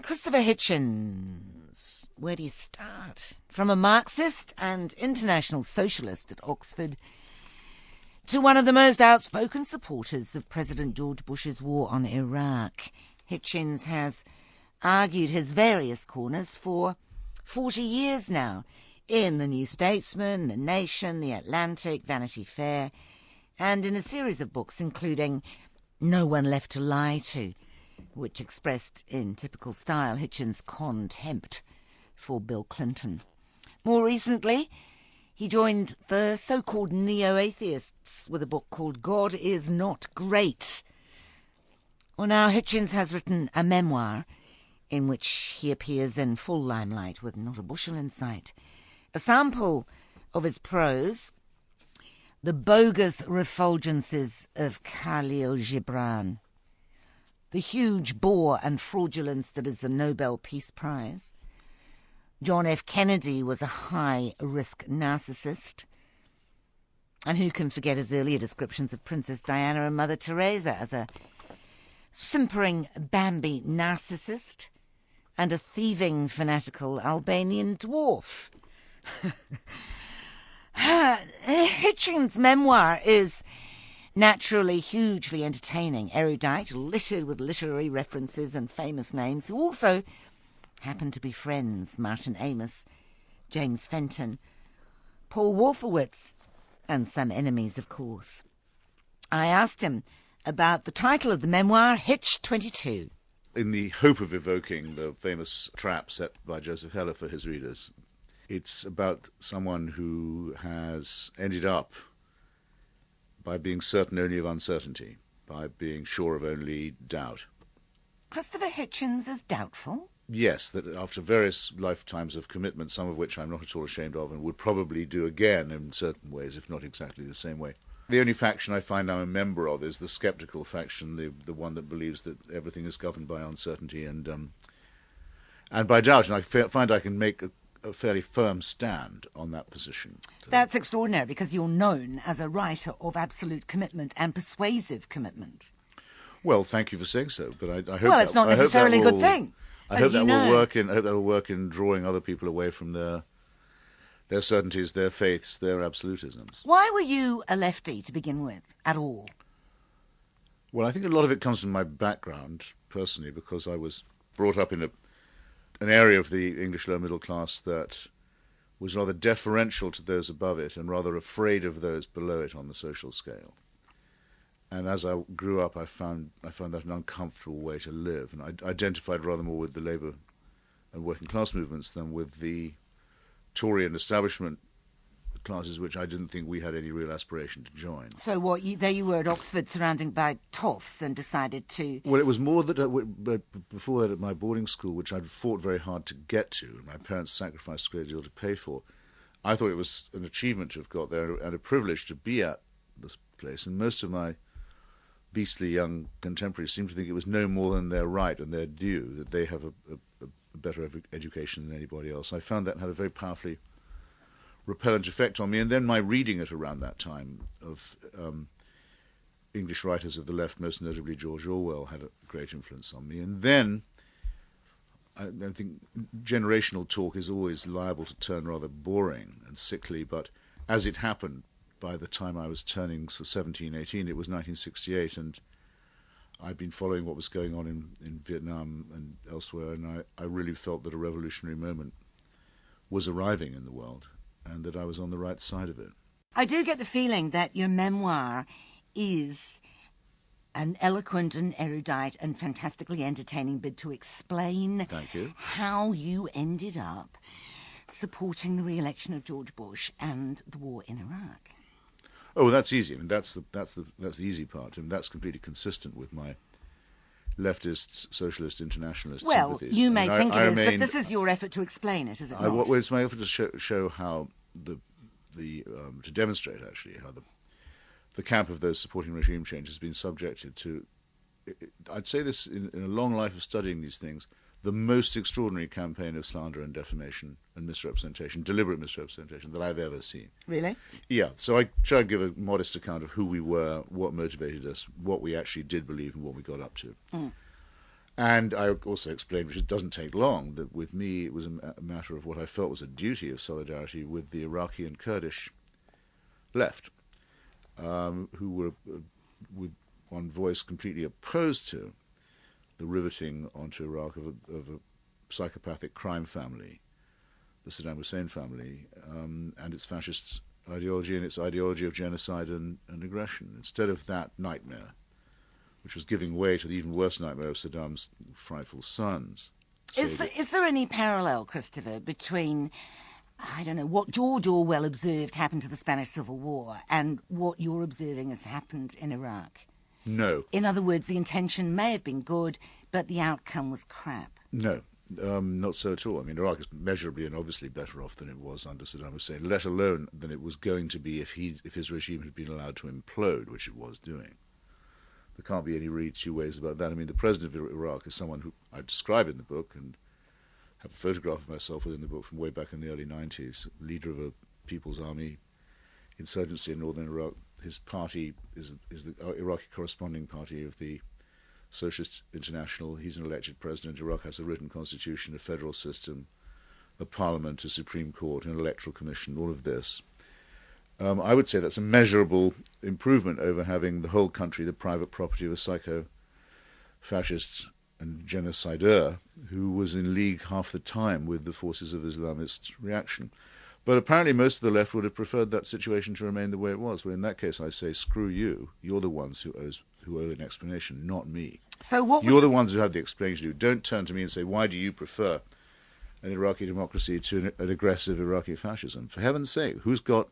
Christopher Hitchens, where do you start? From a Marxist and international socialist at Oxford to one of the most outspoken supporters of President George Bush's war on Iraq, Hitchens has argued his various corners for 40 years now in The New Statesman, The Nation, The Atlantic, Vanity Fair, and in a series of books including No One Left to Lie To, which expressed in typical style Hitchens' contempt for Bill Clinton. More recently, he joined the so-called neo-atheists with a book called God Is Not Great. Well, now Hitchens has written a memoir in which he appears in full limelight with not a bushel in sight. A sample of his prose, The Bogus Refulgences of Khalil Gibran, the huge bore and fraudulence that is the Nobel Peace Prize. John F. Kennedy was a high-risk narcissist. And who can forget his earlier descriptions of Princess Diana and Mother Teresa as a simpering Bambi narcissist and a thieving, fanatical Albanian dwarf. Hitchens' memoir is naturally hugely entertaining, erudite, littered with literary references and famous names who also happen to be friends: Martin Amis, James Fenton, Paul Wolfowitz, and some enemies, of course. I asked him about the title of the memoir, Hitch 22. In the hope of evoking the famous trap set by Joseph Heller for his readers, it's about someone who has ended up by being certain only of uncertainty, by being sure of only doubt. Christopher Hitchens is doubtful? Yes, that after various lifetimes of commitment, some of which I'm not at all ashamed of and would probably do again in certain ways, if not exactly the same way. The only faction I find I'm a member of is the sceptical faction, the one that believes that everything is governed by uncertainty and by doubt. And I find I can make a fairly firm stand on that position. That's extraordinary, because you're known as a writer of absolute commitment and persuasive commitment. Well, thank you for saying so, but I hope. Well, it's not necessarily a good thing. I hope that will work in drawing other people away from their certainties, their faiths, their absolutisms. Why were you a lefty to begin with, at all? Well, I think a lot of it comes from my background, personally, because I was brought up in an area of the English lower middle class that was rather deferential to those above it and rather afraid of those below it on the social scale. And as I grew up, I found that an uncomfortable way to live, and I identified rather more with the labour and working class movements than with the Tory and establishment classes, which I didn't think we had any real aspiration to join. So there you were at Oxford, surrounded by toffs, and decided to... Well, it was more that before that at my boarding school, which I'd fought very hard to get to, my parents sacrificed a great deal to pay for, I thought it was an achievement to have got there and a privilege to be at this place, and most of my beastly young contemporaries seem to think it was no more than their right and their due, that they have a better education than anybody else. I found that had a very powerfully repellent effect on me, and then my reading at around that time of English writers of the left, most notably George Orwell, had a great influence on me. And then I think generational talk is always liable to turn rather boring and sickly, but as it happened, by the time I was turning 17, 18, it was 1968, and I'd been following what was going on in Vietnam and elsewhere, and I really felt that a revolutionary moment was arriving in the world, and that I was on the right side of it. I do get the feeling that your memoir is an eloquent and erudite and fantastically entertaining bid to explain Thank you. how you ended up supporting the re-election of George Bush and the war in Iraq. Oh, that's easy. I mean, that's the easy part. I mean, that's completely consistent with my leftist, socialist, internationalist sympathies. You may think it is, but this is your effort to explain it, is it not? Well, it's my effort to show how to demonstrate actually how the camp of those supporting regime change has been subjected to. I'd say this in a long life of studying these things, the most extraordinary campaign of slander and defamation and misrepresentation, deliberate misrepresentation, that I've ever seen. Really? Yeah. So I try to give a modest account of who we were, what motivated us, what we actually did believe, and what we got up to. Mm. And I also explained, which it doesn't take long, that with me it was a matter of what I felt was a duty of solidarity with the Iraqi and Kurdish left, who were, with one voice, completely opposed to the riveting onto Iraq of a psychopathic crime family, the Saddam Hussein family, and its fascist ideology and its ideology of genocide and aggression. Instead of that nightmare, which was giving way to the even worse nightmare of Saddam's frightful sons. Is there any parallel, Christopher, between, I don't know, what George Orwell observed happened to the Spanish Civil War and what you're observing has happened in Iraq? No. In other words, the intention may have been good, but the outcome was crap. No, not so at all. I mean, Iraq is measurably and obviously better off than it was under Saddam Hussein, let alone than it was going to be if his regime had been allowed to implode, which it was doing. There can't be any really two ways about that. I mean, the president of Iraq is someone who I describe in the book and have a photograph of myself within the book from way back in the early 90s, leader of a People's Army insurgency in northern Iraq. His party is the Iraqi corresponding party of the Socialist International. He's an elected president. Iraq has a written constitution, a federal system, a parliament, a Supreme Court, an electoral commission, all of this. I would say that's a measurable improvement over having the whole country the private property of a psycho-fascist and genocider who was in league half the time with the forces of Islamist reaction. But apparently most of the left would have preferred that situation to remain the way it was, where in that case I say, screw you, you're the ones who owe an explanation, not me. So you're the ones who had the explanation to do. Don't turn to me and say, why do you prefer an Iraqi democracy to an aggressive Iraqi fascism? For heaven's sake, who's got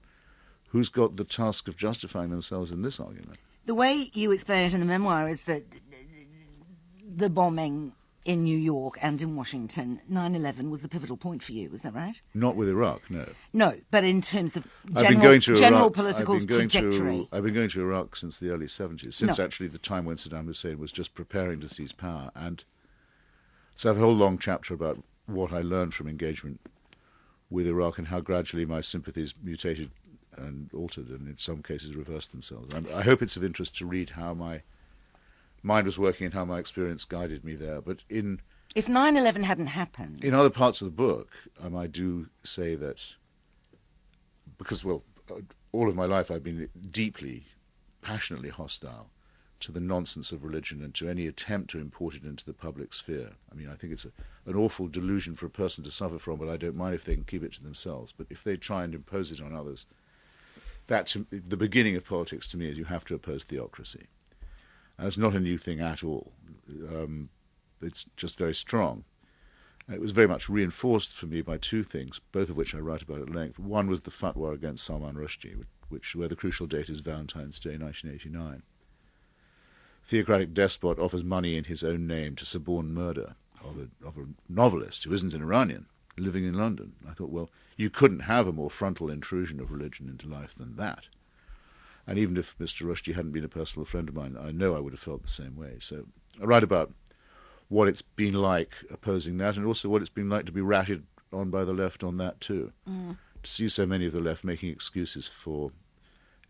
the task of justifying themselves in this argument? The way you explain it in the memoir is that the bombing in New York and in Washington, 9/11 was the pivotal point for you, is that right? Not with Iraq, no. No, but in terms of general political trajectory. I've been going to Iraq since the early 70s, since actually the time when Saddam Hussein was just preparing to seize power. And so I have a whole long chapter about what I learned from engagement with Iraq and how gradually my sympathies mutated and altered and in some cases reversed themselves. I hope it's of interest to read how my mind was working and how my experience guided me there. But if 9/11 hadn't happened, in other parts of the book, I do say that because, well, all of my life I've been deeply, passionately hostile to the nonsense of religion and to any attempt to import it into the public sphere. I mean, I think it's an awful delusion for a person to suffer from, but I don't mind if they can keep it to themselves. But if they try and impose it on others, that's the beginning of politics to me, is you have to oppose theocracy. And it's not a new thing at all. It's just very strong. And it was very much reinforced for me by two things, both of which I write about at length. One was the fatwa against Salman Rushdie, where the crucial date is Valentine's Day 1989. Theocratic despot offers money in his own name to suborn murder of a novelist who isn't an Iranian, living in London. I thought, well, you couldn't have a more frontal intrusion of religion into life than that. And even if Mr. Rushdie hadn't been a personal friend of mine, I know I would have felt the same way. So I write about what it's been like opposing that, and also what it's been like to be ratted on by the left on that too. To see so many of the left making excuses for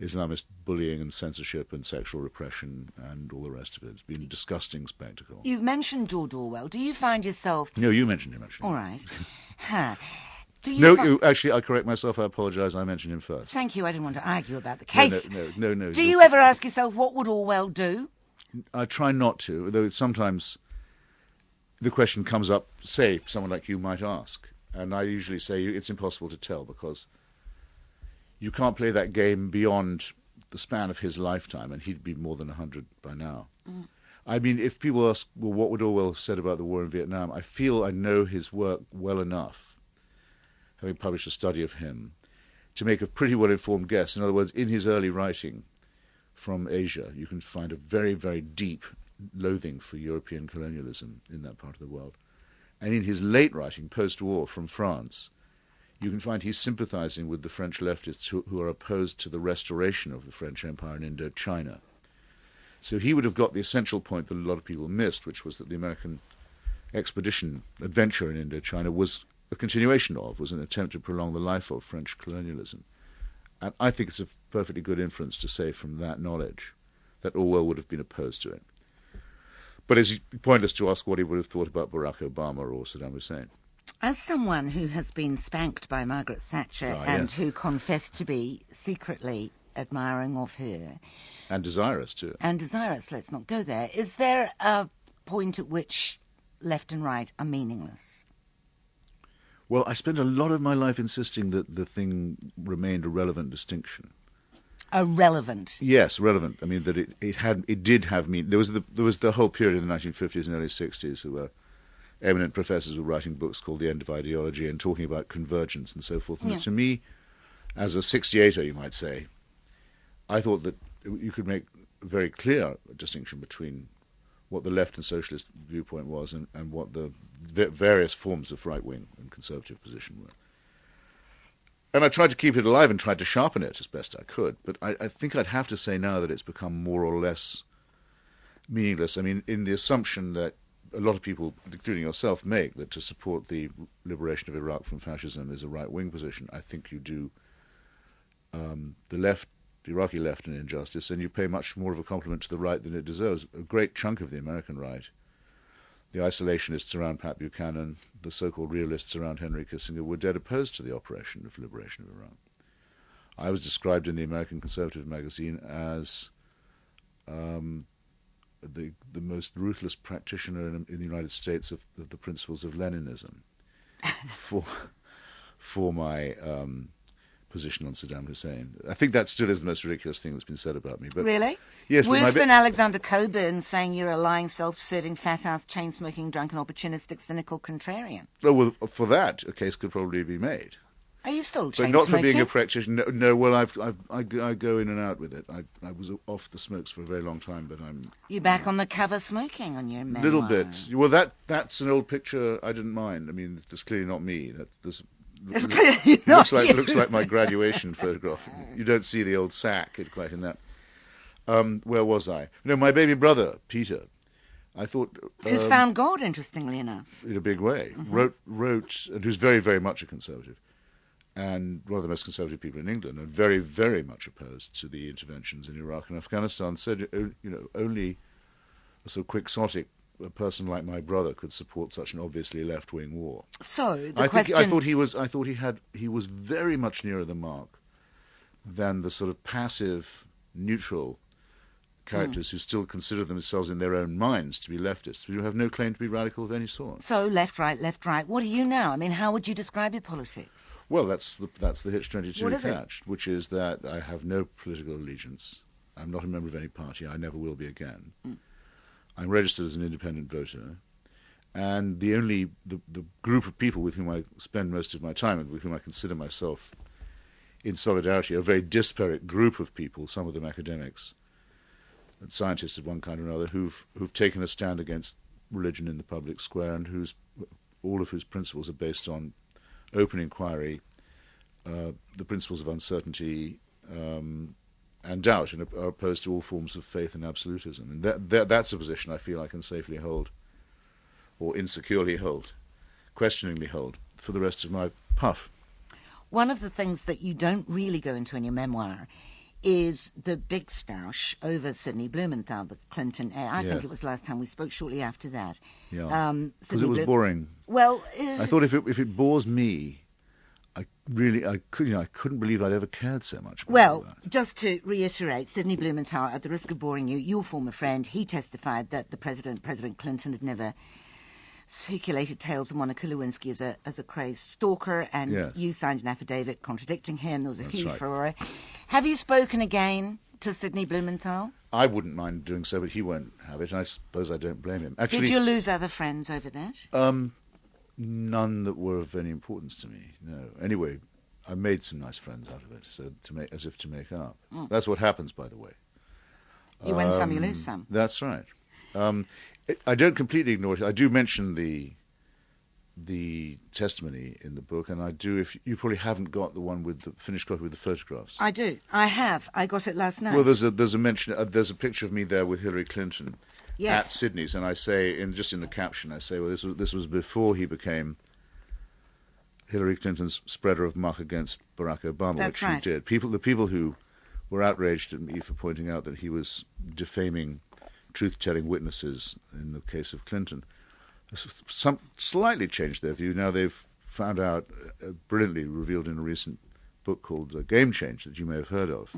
Islamist bullying and censorship and sexual repression and all the rest of it. It's been a disgusting spectacle. You've mentioned George Orwell. Do you find yourself... No, you mentioned him, actually. All right. Huh. Actually, I correct myself. I apologise. I mentioned him first. Thank you. I didn't want to argue about the case. No. Do you ever ask yourself, what would Orwell do? I try not to, though sometimes the question comes up, say, someone like you might ask. And I usually say it's impossible to tell, because you can't play that game beyond the span of his lifetime, and he'd be more than 100 by now. I mean, if people ask, well, what would Orwell have said about the war in Vietnam, I feel I know his work well enough, having published a study of him, to make a pretty well-informed guess. In other words, in his early writing from Asia, you can find a very, very deep loathing for European colonialism in that part of the world. And in his late writing, post-war, from France, you can find he's sympathizing with the French leftists who are opposed to the restoration of the French Empire in Indochina. So he would have got the essential point that a lot of people missed, which was that the American adventure in Indochina was a continuation of, was an attempt to prolong the life of French colonialism. And I think it's a perfectly good inference to say from that knowledge that Orwell would have been opposed to it. But it's pointless to ask what he would have thought about Barack Obama or Saddam Hussein. As someone who has been spanked by Margaret Thatcher and who confessed to be secretly admiring of her. And desirous, too. And desirous, let's not go there. Is there a point at which left and right are meaningless? Well, I spent a lot of my life insisting that the thing remained a relevant distinction. Irrelevant. Yes, relevant. I mean that it did have meaning. There was the whole period in the 1950s and early 60s where eminent professors were writing books called The End of Ideology and talking about convergence and so forth. And to me, as a 68er, you might say, I thought that you could make a very clear distinction between what the left and socialist viewpoint was and what the various forms of right-wing and conservative position were. And I tried to keep it alive and tried to sharpen it as best I could. But I think I'd have to say now that it's become more or less meaningless. I mean, in the assumption that a lot of people, including yourself, make that to support the liberation of Iraq from fascism is a right-wing position, I think you do the Iraqi left an injustice, and you pay much more of a compliment to the right than it deserves. A great chunk of the American right, the isolationists around Pat Buchanan, the so-called realists around Henry Kissinger, were dead opposed to the operation of liberation of Iraq. I was described in the American Conservative magazine as the most ruthless practitioner in the United States of the principles of Leninism for my position on Saddam Hussein. I think that still is the most ridiculous thing that's been said about me. But really? Yes. Worse than Alexander Cockburn saying you're a lying, self-serving, fat-ass, chain-smoking, drunken, opportunistic, cynical contrarian. Oh, well, for that, a case could probably be made. Are you still chain-smoking? But not for being a practitioner. No, well, I go in and out with it. I was off the smokes for a very long time, but I'm... You're back on the cover smoking on your memoir. A little bit. Well, that's an old picture I didn't mind. I mean, it's clearly not me. It's clearly not you. Looks like my graduation photograph. You don't see the old sack quite in that. Where was I? No, my baby brother, Peter. I thought... who's found God, interestingly enough. In a big way. Mm-hmm. Wrote, and who's very, very much a conservative, and one of the most conservative people in England, and very, very much opposed to the interventions in Iraq and Afghanistan, said, only a sort of quixotic a person like my brother could support such an obviously left-wing war. So I thought he was very much nearer the mark than the sort of passive, neutral characters who still consider themselves in their own minds to be leftists, who have no claim to be radical of any sort. So left, right. What are you now? I mean, how would you describe your politics? Well, that's the Hitch-22 catch, which is that I have no political allegiance. I'm not a member of any party. I never will be again. I'm registered as an independent voter, and the group of people with whom I spend most of my time and with whom I consider myself in solidarity are a very disparate group of people, some of them academics and scientists of one kind or another, who've taken a stand against religion in the public square and all of whose principles are based on open inquiry, the principles of uncertainty, and doubt, and are opposed to all forms of faith and absolutism. And that's a position I feel I can safely hold, or insecurely hold, questioningly hold, for the rest of my puff. One of the things that you don't really go into in your memoir is the big stoush over Sidney Blumenthal, the Clinton heir. I think it was last time we spoke, shortly after that. Yeah, because it was boring. Well, I thought if it bores me, I couldn't believe I'd ever cared so much about that. Just to reiterate, Sidney Blumenthal, at the risk of boring you, your former friend, he testified that President Clinton, had never circulated tales of Monica Lewinsky as a crazed stalker, and you signed an affidavit contradicting him. There was a huge furore. Have you spoken again to Sidney Blumenthal? I wouldn't mind doing so, but he won't have it, and I suppose I don't blame him. Actually, did you lose other friends over that? None that were of any importance to me, no. Anyway, I made some nice friends out of it, so as if to make up. That's what happens, by the way. You win some, you lose some. That's right. I don't completely ignore it. I do mention the testimony in the book, and I do. If you probably haven't got the one with the finished copy with the photographs. I do. I have. I got it last night. Well, there's a mention. There's a picture of me there with Hillary Clinton. Yes. At Sydney's, and I say, just in the caption, I say, well, this was before he became Hillary Clinton's spreader of muck against Barack Obama, That's which right. he did. The people who were outraged at me for pointing out that he was defaming truth-telling witnesses in the case of Clinton, some slightly changed their view. Now they've found out, brilliantly revealed in a recent book called Game Change, that you may have heard of,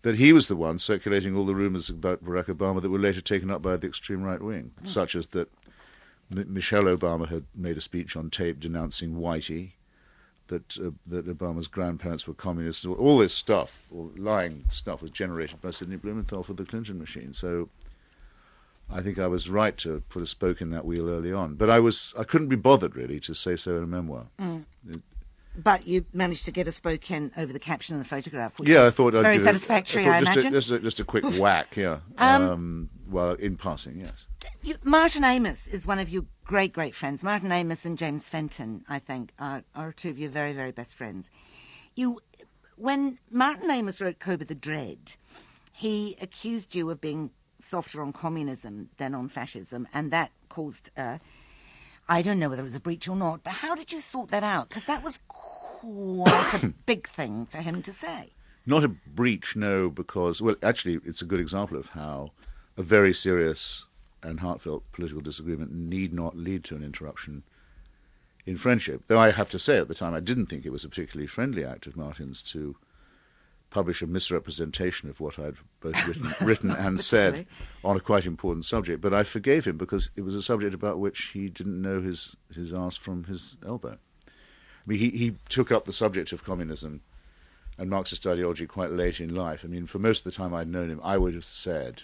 that he was the one circulating all the rumours about Barack Obama that were later taken up by the extreme right wing, such as that Michelle Obama had made a speech on tape denouncing Whitey, that Obama's grandparents were communists. All this stuff, all lying stuff, was generated by Sidney Blumenthal for the Clinton machine. So I think I was right to put a spoke in that wheel early on. But I couldn't be bothered, really, to say so in a memoir. But you managed to get a spoke in over the caption and the photograph, which I is thought very satisfactory, I imagine. Just a quick whack, yeah. Well, in passing, yes. Martin Amis is one of your great, great friends. Martin Amis and James Fenton, I think, are two of your very, very best friends. When Martin Amis wrote Cobra the Dread, he accused you of being softer on communism than on fascism, and that caused... I don't know whether it was a breach or not, but how did you sort that out? Because that was quite a big thing for him to say. Not a breach, no, because, well, actually, it's a good example of how a very serious and heartfelt political disagreement need not lead to an interruption in friendship. Though I have to say, at the time, I didn't think it was a particularly friendly act of Martin's to publish a misrepresentation of what I'd both written and said on a quite important subject. But I forgave him because it was a subject about which he didn't know his arse from his elbow. I mean, he took up the subject of communism and Marxist ideology quite late in life. I mean, for most of the time I'd known him, I would have said,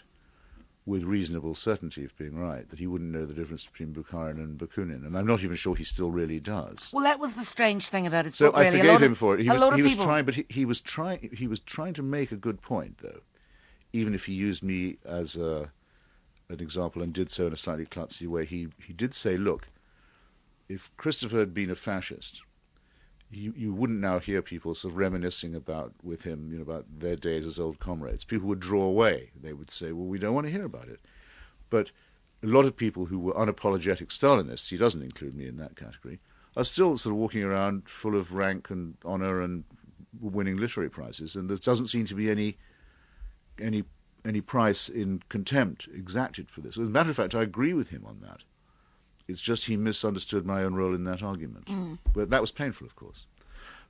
with reasonable certainty of being right, that he wouldn't know the difference between Bukharin and Bakunin, and I'm not even sure he still really does. Well, that was the strange thing about his book. So I forgave him for it. He was trying to make a good point, though, even if he used me as an example and did so in a slightly klutzy way. He did say, look, if Christopher had been a fascist, you wouldn't now hear people sort of reminiscing with him, about their days as old comrades. People would draw away. They would say, well, we don't want to hear about it. But a lot of people who were unapologetic Stalinists, he doesn't include me in that category, are still sort of walking around full of rank and honor and winning literary prizes. And there doesn't seem to be any price in contempt exacted for this. As a matter of fact, I agree with him on that. It's just he misunderstood my own role in that argument. But that was painful, of course.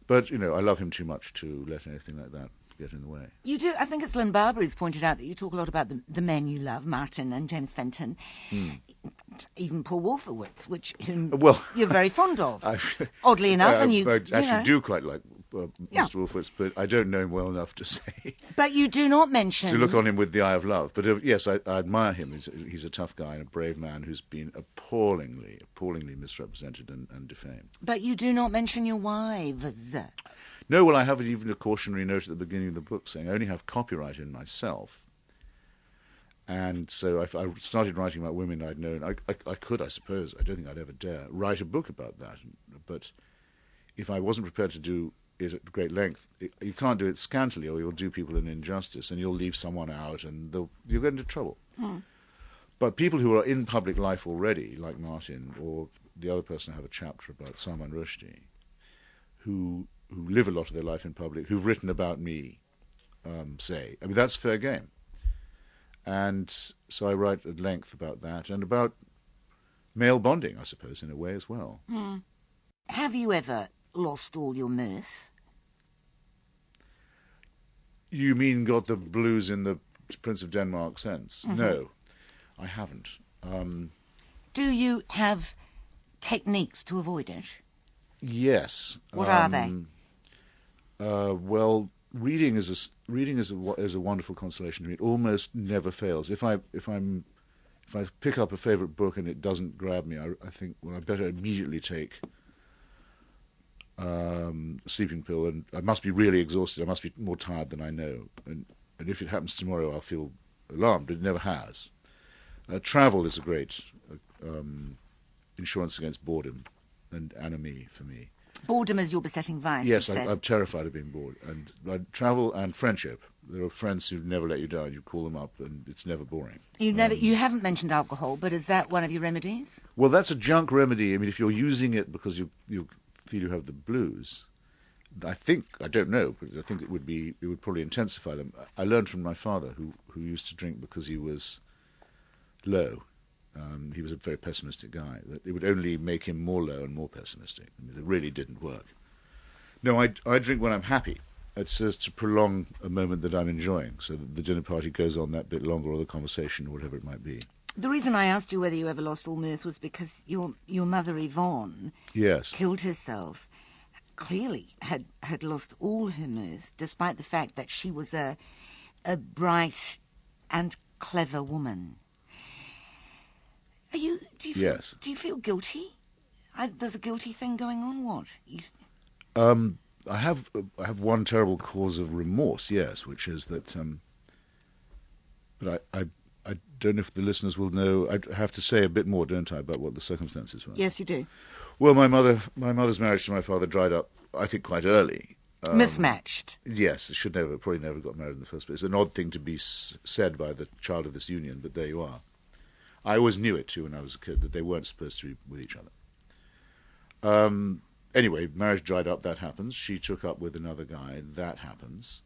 But, I love him too much to let anything like that get in the way. You do. I think it's Lynn Barber who's pointed out that you talk a lot about the men you love, Martin and James Fenton, even Paul Wolfowitz, whom you're very fond of. Oddly enough. And I actually do quite like Mr. Wolfowitz, but I don't know him well enough to say. But you do not mention... to look on him with the eye of love. But yes, I admire him. He's a tough guy and a brave man who's been appallingly misrepresented and defamed. But you do not mention your wives. No, well, I have even a cautionary note at the beginning of the book saying I only have copyright in myself. And so if I started writing about women I'd known, I could, I suppose, I don't think I'd ever dare, write a book about that. But if I wasn't prepared to do it at great length, you can't do it scantily or you'll do people an injustice and you'll leave someone out and you'll get into trouble. But people who are in public life already, like Martin or the other person I have a chapter about, Salman Rushdie, who live a lot of their life in public, who've written about me, say, I mean, that's fair game. And so I write at length about that and about male bonding, I suppose, in a way as well. Have you ever lost all your mirth? You mean got the blues in the Prince of Denmark sense? No, I haven't. Do you have techniques to avoid it? Yes. What are they? Well, reading is a wonderful consolation to me. It almost never fails. If I pick up a favourite book and it doesn't grab me, I think, well, I better immediately take a sleeping pill, and I must be really exhausted. I must be more tired than I know. And if it happens tomorrow, I'll feel alarmed. It never has. Travel is a great insurance against boredom and ennui for me. Boredom is your besetting vice. Yes, I'm terrified of being bored. And travel and friendship. There are friends who never let you down. You call them up, and it's never boring. You haven't mentioned alcohol, but is that one of your remedies? Well, that's a junk remedy. I mean, if you're using it because you feel you have the blues, I don't know, but I think it would probably intensify them. I learned from my father, who used to drink because he was low. He was a very pessimistic guy. That it would only make him more low and more pessimistic. I mean, it really didn't work. No, I drink when I'm happy. It serves to prolong a moment that I'm enjoying, so that the dinner party goes on that bit longer, or the conversation, or whatever it might be. The reason I asked you whether you ever lost all mirth was because your mother, Yvonne, Yes. killed herself, clearly had lost all her mirth, despite the fact that she was a bright and clever woman. Do you feel, Yes. Do you feel guilty? There's a guilty thing going on. What? I have one terrible cause of remorse, yes, which is that. But I don't know if the listeners will know. I have to say a bit more, don't I, about what the circumstances were? Yes, you do. Well, my mother's marriage to my father dried up, I think, quite early. Mismatched. Yes, it probably never got married in the first place. It's an odd thing to be said by the child of this union, but there you are. I always knew it too when I was a kid, that they weren't supposed to be with each other. Anyway, marriage dried up, that happens. She took up with another guy, that happens.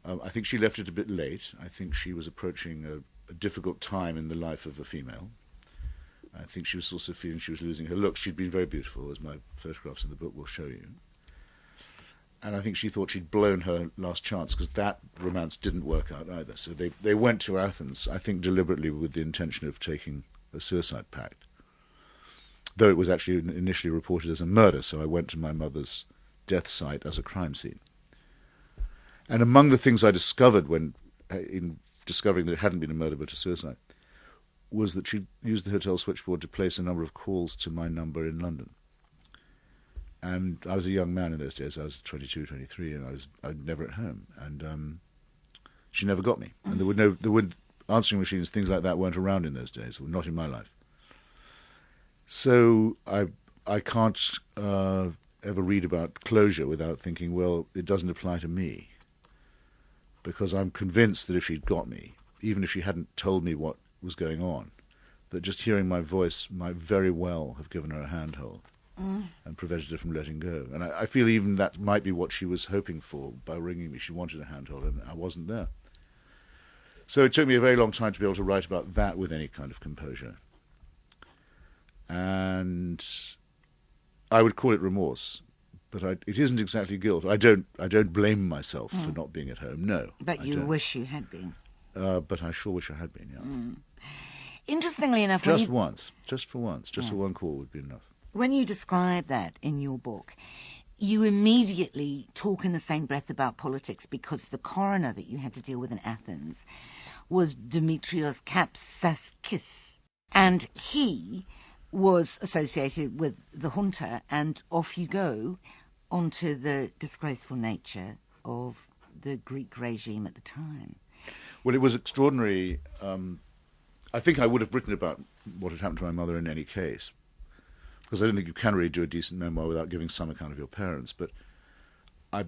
I think she left it a bit late. I think she was approaching a difficult time in the life of a female. I think she was also feeling she was losing her looks. She'd been very beautiful, as my photographs in the book will show you. And I think she thought she'd blown her last chance, because that romance didn't work out either. So they went to Athens, I think deliberately with the intention of taking a suicide pact. Though it was actually initially reported as a murder, so I went to my mother's death site as a crime scene. And among the things I discovered in discovering that it hadn't been a murder but a suicide, was that she used the hotel switchboard to place a number of calls to my number in London. And I was a young man in those days. I was 22, 23, and I was never at home. And she never got me. And there were answering machines, things like that weren't around in those days, or not in my life. So I can't ever read about closure without thinking, well, it doesn't apply to me. Because I'm convinced that if she'd got me, even if she hadn't told me what was going on, that just hearing my voice might very well have given her a handhold and prevented her from letting go. And I feel even that might be what she was hoping for by ringing me. She wanted a handhold, and I wasn't there. So it took me a very long time to be able to write about that with any kind of composure. And I would call it remorse. But it isn't exactly guilt. I don't blame myself for not being at home. No. But you wish you had been. But I sure wish I had been. Yeah. Interestingly enough, just for one call would be enough. When you describe that in your book, you immediately talk in the same breath about politics, because the coroner that you had to deal with in Athens was Dimitrios Kapsaskis, and he was associated with the junta, and off you go onto the disgraceful nature of the Greek regime at the time. Well, it was extraordinary. I think I would have written about what had happened to my mother in any case, because I don't think you can really do a decent memoir without giving some account of your parents. But I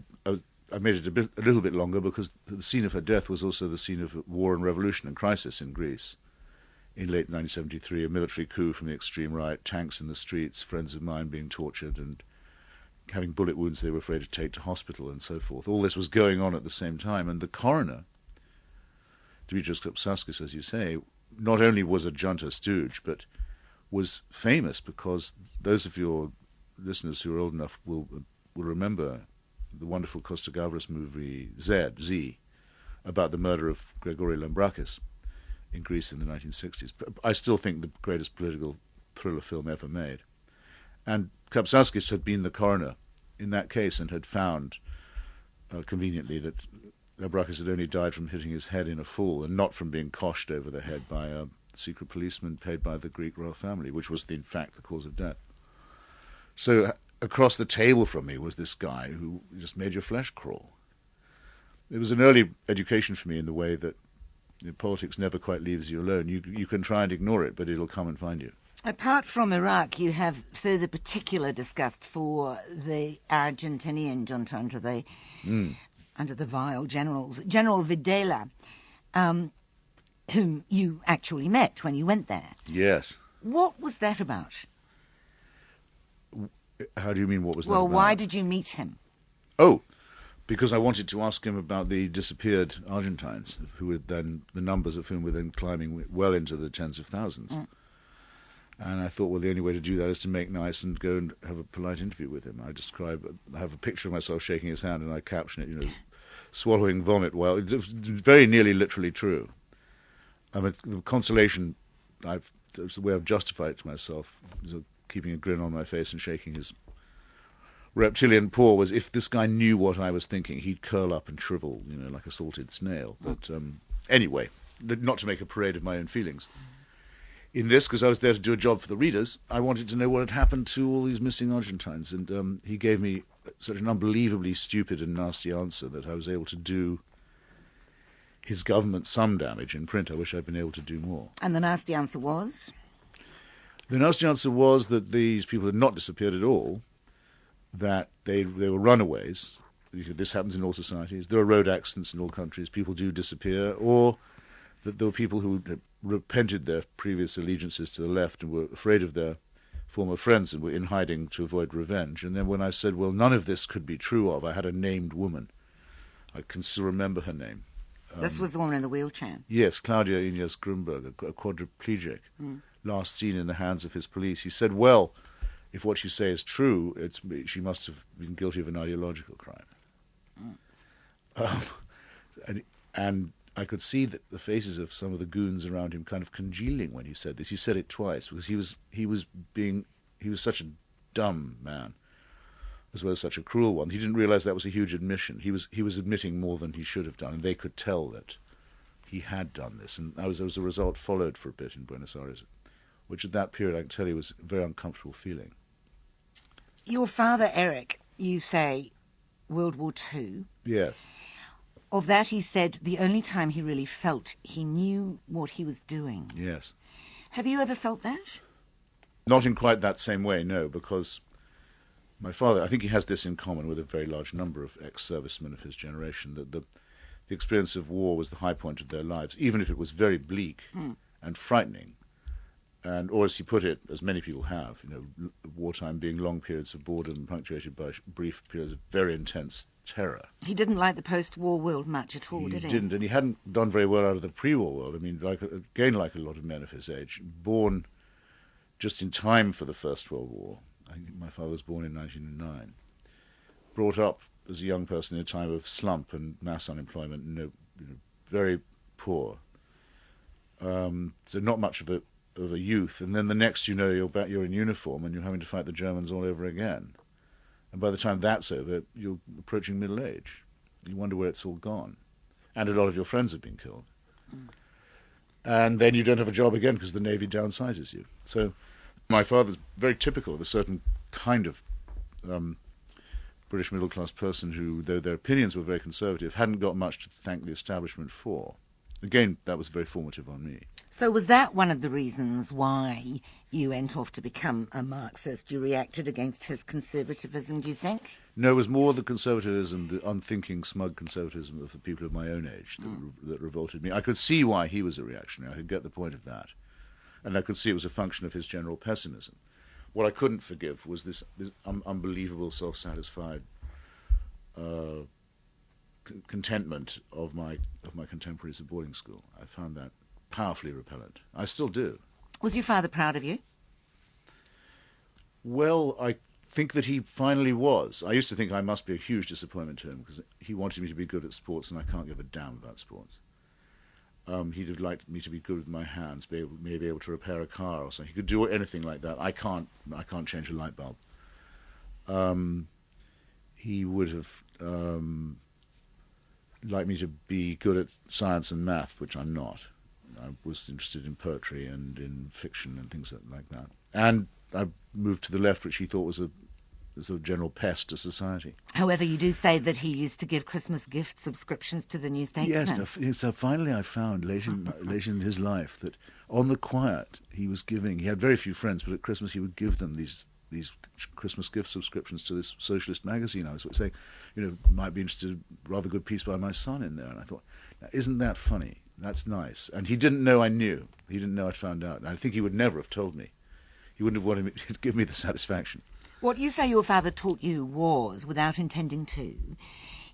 made it a little bit longer, because the scene of her death was also the scene of war and revolution and crisis in Greece. In late 1973, a military coup from the extreme right, tanks in the streets, friends of mine being tortured and having bullet wounds they were afraid to take to hospital and so forth. All this was going on at the same time, and the coroner, Dimitrios Kapsaskis, as you say, not only was a junta stooge, but was famous because those of your listeners who are old enough will remember the wonderful Costa Gavras movie Z, about the murder of Grigori Lambrakis in Greece in the 1960s. But I still think the greatest political thriller film ever made. And Kapsaskis had been the coroner in that case and had found, conveniently, that Lambrakis had only died from hitting his head in a fall and not from being coshed over the head by a secret policeman paid by the Greek royal family, which was, in fact, the cause of death. So across the table from me was this guy who just made your flesh crawl. It was an early education for me in the way that politics never quite leaves you alone. You can try and ignore it, but it'll come and find you. Apart from Iraq, you have further particular disgust for the Argentinian junta under the vile generals. General Videla, whom you actually met when you went there. Yes. What was that about? How do you mean, what was that about? about? Well, why did you meet him? Oh, because I wanted to ask him about the disappeared Argentines, who were then, the numbers of whom were then climbing well into the tens of thousands. And I thought, well, the only way to do that is to make nice and go and have a polite interview with him. I have a picture of myself shaking his hand, and I caption it, swallowing vomit. Well, it's very nearly literally true. I mean, the consolation, it's the way I've justified it to myself, keeping a grin on my face and shaking his reptilian paw, was if this guy knew what I was thinking, he'd curl up and shrivel, like a salted snail. But anyway, not to make a parade of my own feelings. In this, because I was there to do a job for the readers, I wanted to know what had happened to all these missing Argentines, and he gave me such an unbelievably stupid and nasty answer that I was able to do his government some damage in print. I wish I'd been able to do more. And the nasty answer was? The nasty answer was that these people had not disappeared at all, that they were runaways. This happens in all societies. There are road accidents in all countries. People do disappear, or that there were people who had repented their previous allegiances to the left and were afraid of their former friends and were in hiding to avoid revenge. And then when I said, well, none of this could be true of, I had a named woman. I can still remember her name. This was the woman in the wheelchair. Yes, Claudia Inez Grunberg, a quadriplegic, last seen in the hands of his police. He said, well, if what you say is true, she must have been guilty of an ideological crime. And I could see that the faces of some of the goons around him kind of congealing when he said this. He said it twice because he was such a dumb man, as well as such a cruel one. He didn't realize that was a huge admission. He was admitting more than he should have done, and they could tell that he had done this. And as a result, followed for a bit in Buenos Aires, which at that period I can tell you was a very uncomfortable feeling. Your father, Eric, you say World War II. Yes. Of that, he said the only time he really felt he knew what he was doing. Yes. Have you ever felt that? Not in quite that same way, no, because my father, I think he has this in common with a very large number of ex-servicemen of his generation, that the experience of war was the high point of their lives, even if it was very bleak and frightening. And, or as he put it, as many people have, wartime being long periods of boredom punctuated by brief periods of very intense terror. He didn't like the post-war world much at all, did he? He didn't, and he hadn't done very well out of the pre-war world. I mean, like a lot of men of his age, born just in time for the First World War. I think my father was born in 1909. Brought up as a young person in a time of slump and mass unemployment, very poor. So not much of a youth, and then the next you're in uniform and you're having to fight the Germans all over again. And by the time that's over, you're approaching middle age. You wonder where it's all gone. And a lot of your friends have been killed. And then you don't have a job again because the Navy downsizes you. So my father's very typical of a certain kind of British middle-class person who, though their opinions were very conservative, hadn't got much to thank the establishment for. Again, that was very formative on me. So was that one of the reasons why you went off to become a Marxist? You reacted against his conservatism, do you think? No, it was more the conservatism, the unthinking, smug conservatism of the people of my own age that revolted me. I could see why he was a reactionary. I could get the point of that. And I could see it was a function of his general pessimism. What I couldn't forgive was this unbelievable self-satisfied contentment of my contemporaries at boarding school. I found that powerfully repellent. I still do. Was your father proud of you? Well, I think that he finally was. I used to think I must be a huge disappointment to him because he wanted me to be good at sports, and I can't give a damn about sports. He'd have liked me to be good with my hands, maybe able to repair a car or something. He could do anything like that. I can't change a light bulb. He would have liked me to be good at science and math, which I'm not. I was interested in poetry and in fiction and things like that. And I moved to the left, which he thought was a sort of general pest to society. However, you do say that he used to give Christmas gift subscriptions to the New Statesman. Yes, so finally I found late in his life that on the quiet he had very few friends, but at Christmas he would give them these Christmas gift subscriptions to this socialist magazine. I was saying, might be interested, rather good piece by my son in there. And I thought, now, isn't that funny? That's nice. And he didn't know I knew. He didn't know I'd found out. And I think he would never have told me. He wouldn't have wanted me to give me the satisfaction. What you say your father taught you was, without intending to,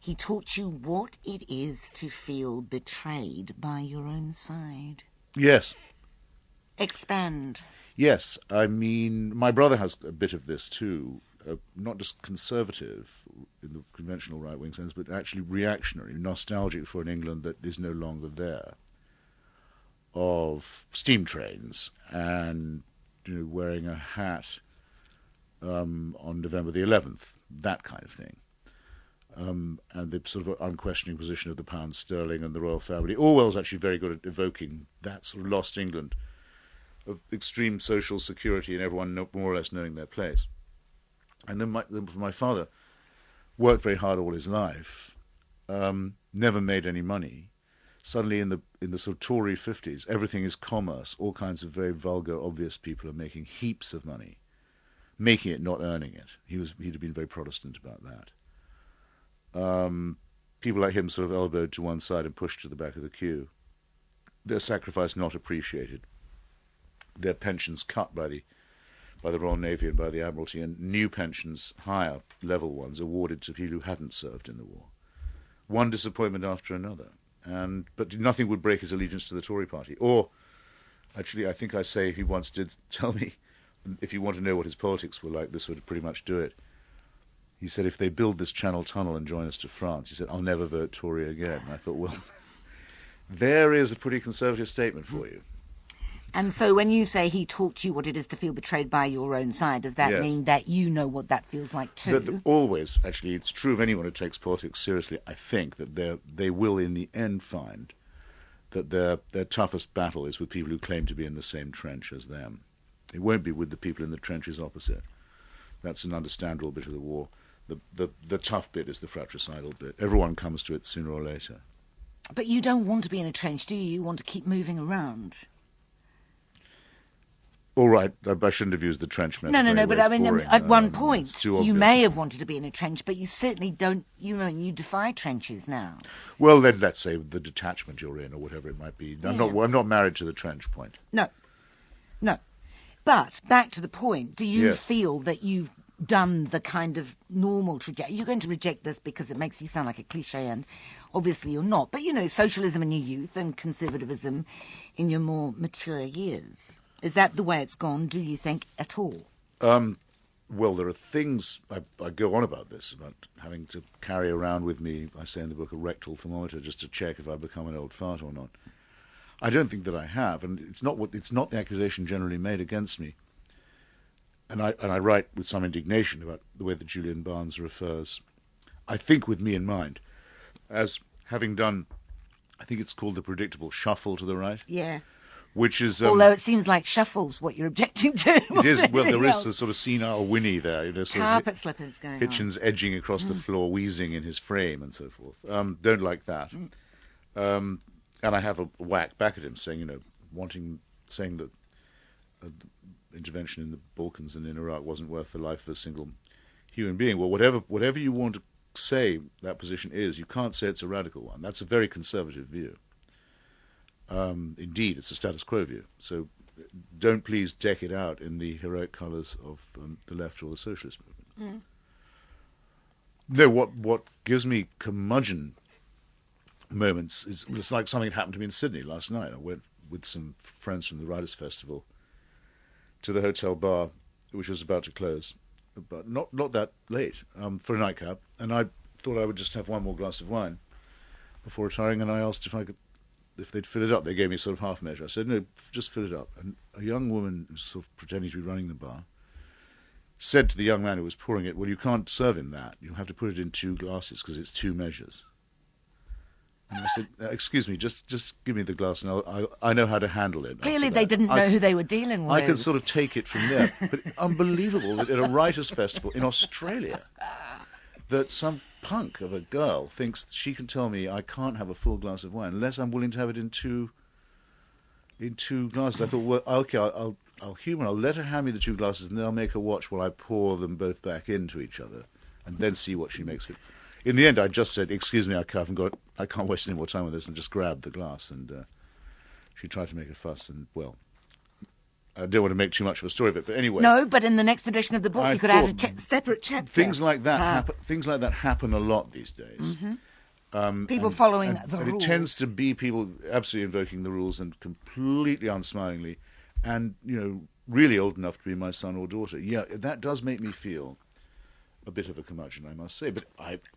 he taught you what it is to feel betrayed by your own side. Yes. Expand. Yes, I mean, my brother has a bit of this too, not just conservative in the conventional right-wing sense, but actually reactionary, nostalgic for an England that is no longer there, of steam trains and wearing a hat on November the 11th, that kind of thing. And the sort of unquestioning position of the pound sterling and the royal family. Orwell's actually very good at evoking that sort of lost England of extreme social security and everyone more or less knowing their place. And then my father worked very hard all his life, never made any money. Suddenly in the sort of Tory 50s, everything is commerce. All kinds of very vulgar, obvious people are making heaps of money, making it, not earning it. He'd have been very Protestant about that. People like him sort of elbowed to one side and pushed to the back of the queue. Their sacrifice not appreciated. Their pensions cut by the Royal Navy and by the Admiralty, and new pensions, higher level ones, awarded to people who hadn't served in the war. One disappointment after another. But nothing would break his allegiance to the Tory party. Or, actually, I think he once did tell me, if you want to know what his politics were like, this would pretty much do it. He said, if they build this Channel Tunnel and join us to France, he said, I'll never vote Tory again. And I thought, well, there is a pretty conservative statement for you. And so when you say he taught you what it is to feel betrayed by your own side, does that mean that you know what that feels like too? Always, actually, it's true of anyone who takes politics seriously, I think, that they will in the end find that their toughest battle is with people who claim to be in the same trench as them. It won't be with the people in the trenches opposite. That's an understandable bit of the war. The tough bit is the fratricidal bit. Everyone comes to it sooner or later. But you don't want to be in a trench, do you? You want to keep moving around. All right, I shouldn't have used the trench metaphor. No, but I mean, boring. at one point, you may obvious. have wanted to be in a trench, but you certainly don't, you defy trenches now. Well, then let's say the detachment you're in, or whatever it might be. I'm not married to the trench point. No. But, back to the point, do you feel that you've done the kind of normal trajectory? You're going to reject this because it makes you sound like a cliche, and obviously you're not. But, socialism in your youth and conservatism in your more mature years. Is that the way it's gone, do you think, at all? Well, there are things, I go on about this, about having to carry around with me, I say in the book, a rectal thermometer just to check if I've become an old fart or not. I don't think that I have, and it's not the accusation generally made against me. And I write with some indignation about the way that Julian Barnes refers, I think with me in mind, as having done, I think it's called the predictable shuffle to the right. Yeah. Which is, although it seems like shuffle's what you're objecting to. It is. Well, there is a sort of senile whinny there. Sort carpet slippers going Hitchens on. Edging across the floor, wheezing in his frame and so forth. Don't like that. And I have a whack back at him saying, saying that intervention in the Balkans and in Iraq wasn't worth the life of a single human being. Well, whatever you want to say that position is, you can't say it's a radical one. That's a very conservative view. Indeed, it's a status quo view. So don't please deck it out in the heroic colours of the left or the socialist movement. No, what gives me curmudgeon moments is it's like something that happened to me in Sydney last night. I went with some friends from the Writers' Festival to the hotel bar, which was about to close, but not that late, for a nightcap. And I thought I would just have one more glass of wine before retiring, and I asked if they'd fill it up. They gave me sort of half measure. I said, no, just fill it up. And a young woman who was sort of pretending to be running the bar said to the young man who was pouring it, well, you can't serve him that. You'll have to put it in 2 glasses because it's 2 measures. And I said, excuse me, just give me the glass and I know how to handle it. Clearly they didn't know who they were dealing with. I could sort of take it from there. But unbelievable that at a writers' festival in Australia that some punk of a girl thinks she can tell me I can't have a full glass of wine unless I'm willing to have it in two glasses. I thought, well, okay, I'll humour. I'll let her hand me the 2 glasses, and then I'll make her watch while I pour them both back into each other, and then see what she makes of it. In the end, I just said, "Excuse me, I can't waste any more time with this," and just grabbed the glass. And she tried to make a fuss, and well, I don't want to make too much of a story of it, but anyway. No, but in the next edition of the book, I you could add a thought separate chapter. Things like that happen a lot these days. People following the and rules. It tends to be people absolutely invoking the rules and completely unsmilingly, and really old enough to be my son or daughter. Yeah, that does make me feel a bit of a curmudgeon, I must say. But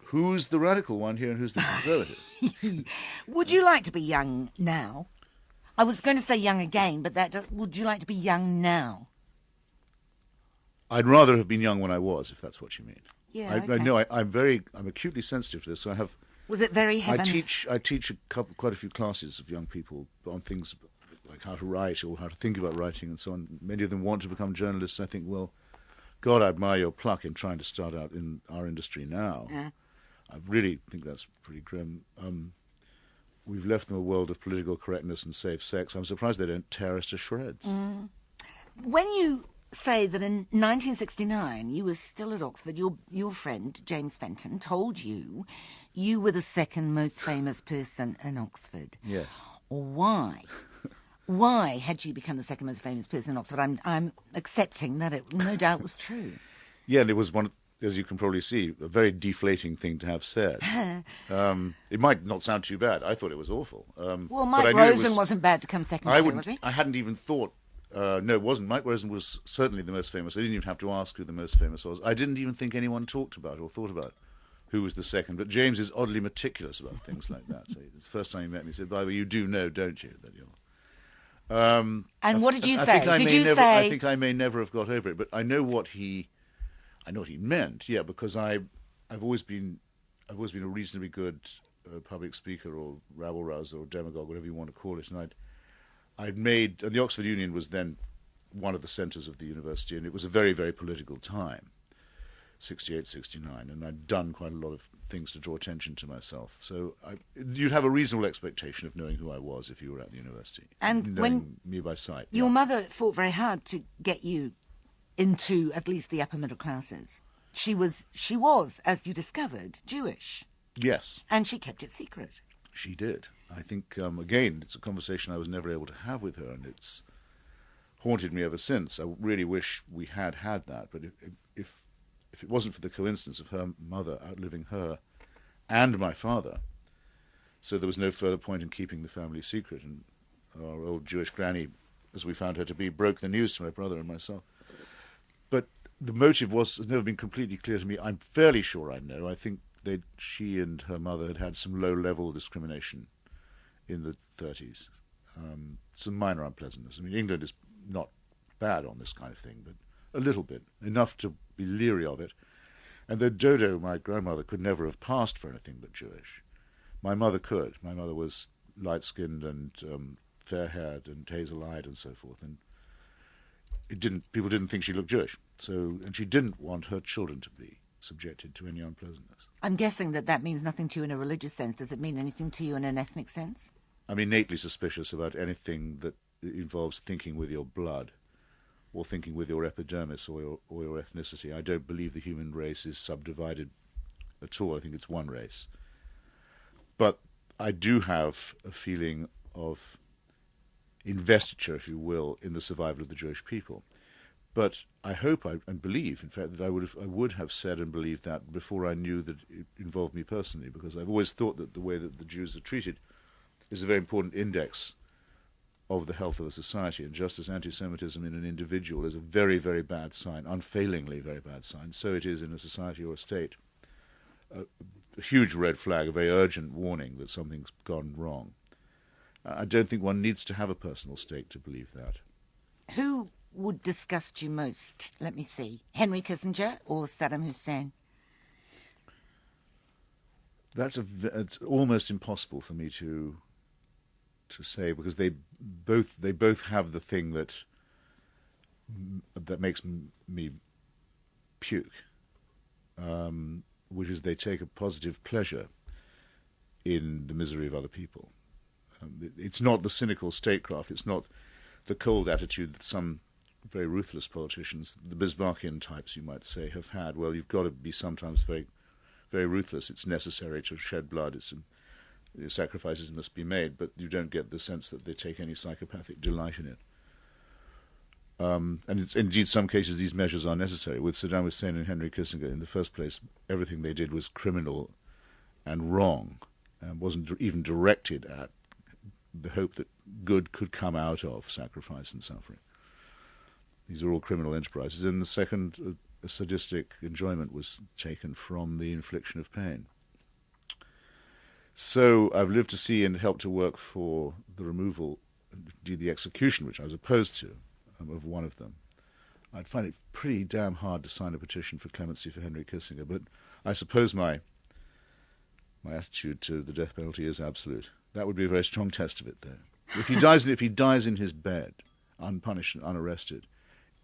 who's the radical one here and who's the conservative? Would you like to be young now? I was going to say young again, but would you like to be young now? I'd rather have been young when I was, if that's what you mean. Yeah, I know I'm acutely sensitive to this. So I have. Was it very heaven? I teach quite a few classes of young people on things like how to write or how to think about writing and so on. Many of them want to become journalists. I think, well, God, I admire your pluck in trying to start out in our industry now. Yeah. I really think that's pretty grim. We've left them a world of political correctness and safe sex. I'm surprised they don't tear us to shreds. When you say that in 1969 you were still at Oxford, your friend James Fenton told you were the second most famous person in Oxford. Yes. Why? Why had you become the second most famous person in Oxford? I'm accepting that it no doubt was true. Yeah, and it was one, as you can probably see, a very deflating thing to have said. It might not sound too bad. I thought it was awful. Well, Mike Rosen wasn't bad to come second to, was he? I hadn't even thought. No, it wasn't. Mike Rosen was certainly the most famous. I didn't even have to ask who the most famous was. I didn't even think anyone talked about or thought about who was the second. But James is oddly meticulous about things like that. So the first time he met me, he said, "By the way, you do know, don't you, that you're..." And what did you say? I think I may never have got over it, but I know what he meant. Yeah, because I've always been a reasonably good public speaker or rabble rouser or demagogue, whatever you want to call it, and and the Oxford Union was then one of the centres of the university, and it was a very, very political time, 68, 69, and I'd done quite a lot of things to draw attention to myself. So you'd have a reasonable expectation of knowing who I was if you were at the university. And when me by sight. Your mother fought very hard to get you into at least the upper middle classes. She was, as you discovered, Jewish. Yes. And she kept it secret. She did. I think, again, it's a conversation I was never able to have with her, and it's haunted me ever since. I really wish we had that, but if it wasn't for the coincidence of her mother outliving her and my father, so there was no further point in keeping the family secret, and our old Jewish granny, as we found her to be, broke the news to my brother and myself. But the motive has never been completely clear to me. I'm fairly sure I know. I think she and her mother had some low-level discrimination in the 30s. Some minor unpleasantness. I mean, England is not bad on this kind of thing, but a little bit, enough to be leery of it. And though Dodo, my grandmother, could never have passed for anything but Jewish, my mother could. My mother was light-skinned and fair-haired and hazel-eyed and so forth, and people didn't think she looked Jewish. And she didn't want her children to be subjected to any unpleasantness. I'm guessing that means nothing to you in a religious sense. Does it mean anything to you in an ethnic sense? I'm innately suspicious about anything that involves thinking with your blood or thinking with your epidermis or your ethnicity. I don't believe the human race is subdivided at all. I think it's one race. But I do have a feeling of investiture, if you will, in the survival of the Jewish people. But I hope and believe, in fact, that I would have said and believed that before I knew that it involved me personally, because I've always thought that the way that the Jews are treated is a very important index of the health of a society, and just as anti-Semitism in an individual is a very, very bad sign, unfailingly very bad sign, so it is in a society or a state. A huge red flag, a very urgent warning that something's gone wrong. I don't think one needs to have a personal stake to believe that. Who would disgust you most? Let me see. Henry Kissinger or Saddam Hussein? It's almost impossible for me to say, because they both have the thing that makes me puke, which is they take a positive pleasure in the misery of other people. It's not the cynical statecraft. It's not the cold attitude that some very ruthless politicians, the Bismarckian types, you might say, have had. Well, you've got to be sometimes very, very ruthless. It's necessary to shed blood. Sacrifices must be made, but you don't get the sense that they take any psychopathic delight in it. indeed, some cases these measures are necessary. With Saddam Hussein and Henry Kissinger, in the first place, everything they did was criminal and wrong, and wasn't even directed at the hope that good could come out of sacrifice and suffering. These are all criminal enterprises. And the second, a sadistic enjoyment was taken from the infliction of pain. So I've lived to see and helped to work for the removal, indeed the execution, which I was opposed to, of one of them. I'd find it pretty damn hard to sign a petition for clemency for Henry Kissinger, but I suppose my attitude to the death penalty is absolute. That would be a very strong test of it, though. If he dies in his bed, unpunished and unarrested,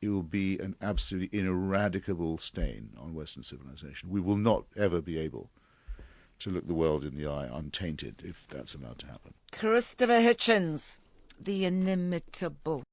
it will be an absolutely ineradicable stain on Western civilization. We will not ever be able to look the world in the eye untainted if that's allowed to happen. Christopher Hitchens, the inimitable